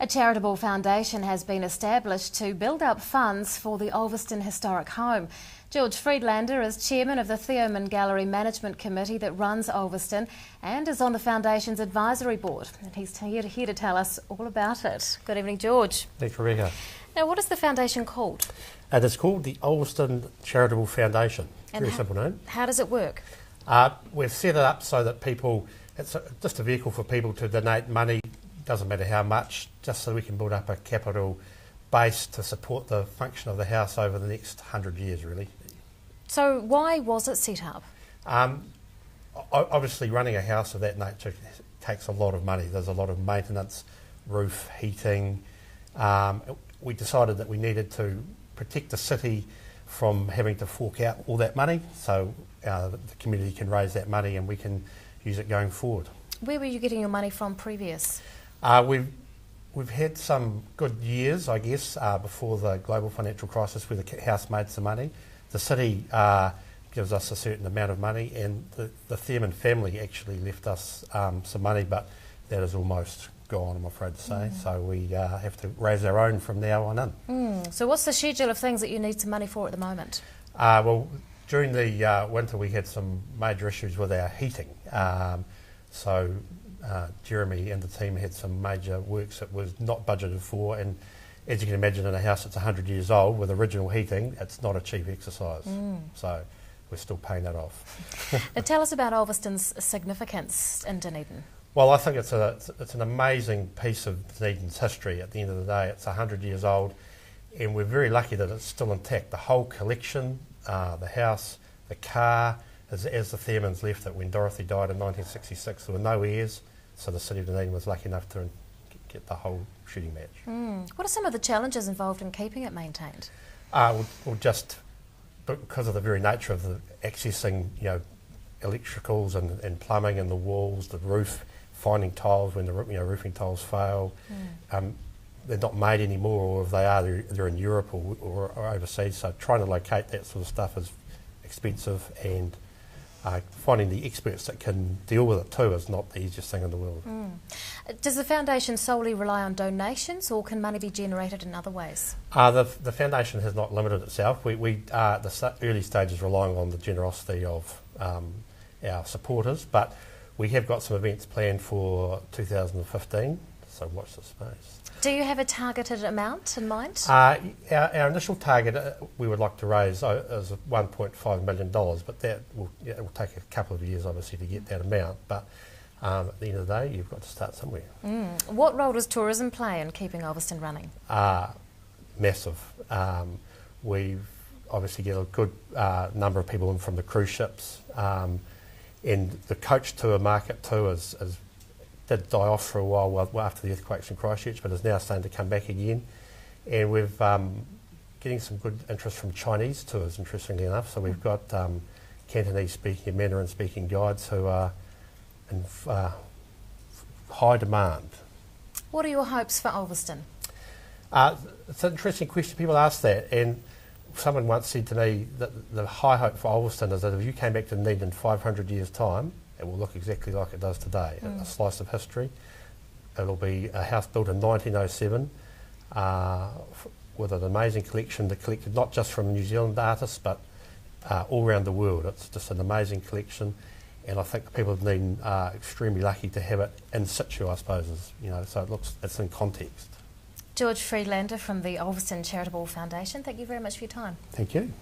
A charitable foundation has been established to build up funds for the Olveston Historic Home. George Friedlander is chairman of the Theomin Gallery Management Committee that runs Olveston and is on the foundation's advisory board. And he's here to tell us all about it. Good evening, George. Thanks, Rebecca. Now, what is the foundation called? It's called the Olveston Charitable Foundation. And very simple name. How does it work? We've set it up so that it's just a vehicle for people to donate money, doesn't matter how much, just so we can build up a capital base to support the function of the house over the next 100 years, really. So why was it set up? Obviously, running a house of that nature takes a lot of money. There's a lot of maintenance, roof, heating. We decided that we needed to protect the city from having to fork out all that money, so the community can raise that money and we can use it going forward. Where were you getting your money from previous? We've had some good years, I guess, before the global financial crisis where the house made some money. The city gives us a certain amount of money, and the Theomin family actually left us some money, but that is almost gone, I'm afraid to say. So we have to raise our own from now on in. So what's the schedule of things that you need some money for at the moment? Well, during the winter we had some major issues with our heating. So Jeremy and the team had some major works that was not budgeted for, and as you can imagine, in a house that's 100 years old with original heating, it's not a cheap exercise. So we're still paying that off. Now tell us about Olveston's significance in Dunedin. Well, I think it's an amazing piece of Dunedin's history. At the end of the day, it's 100 years old, and we're very lucky that it's still intact. The whole collection, the house, the car, as the Theomins left it when Dorothy died in 1966, there were no heirs, so the City of Dunedin was lucky enough to get the whole shooting match. What are some of the challenges involved in keeping it maintained? Well, just because of the very nature of the accessing, electricals and plumbing and the walls, the roof, finding tiles when the roofing tiles fail. They're not made anymore, or if they are, they're in Europe or overseas. So trying to locate that sort of stuff is expensive, and finding the experts that can deal with it too is not the easiest thing in the world. Does the foundation solely rely on donations, or can money be generated in other ways? The foundation has not limited itself. We are at the early stages relying on the generosity of our supporters, but we have got some events planned for 2015, so watch this space. Do you have a targeted amount in mind? Our initial target we would like to raise is $1.5 million, but it will take a couple of years obviously to get that amount, but at the end of the day you've got to start somewhere. What role does tourism play in keeping Olveston running? Massive. We've obviously get a good number of people in from the cruise ships, and the coach tour market too did die off for a while after the earthquakes in Christchurch, but is now starting to come back again. And we've getting some good interest from Chinese tours, interestingly enough. So we've got Cantonese speaking and Mandarin speaking guides who are in high demand. What are your hopes for Olveston? It's an interesting question. People ask that, and someone once said to me that the high hope for Olveston is that if you came back to Dunedin in 500 years' time, it will look exactly like it does today, a slice of history. It'll be a house built in 1907 with an amazing collection that collected not just from New Zealand artists but all around the world. It's just an amazing collection, and I think the people of Dunedin are extremely lucky to have it in situ, I suppose, so it's in context. George Friedlander from the Olveston Charitable Foundation, thank you very much for your time. Thank you.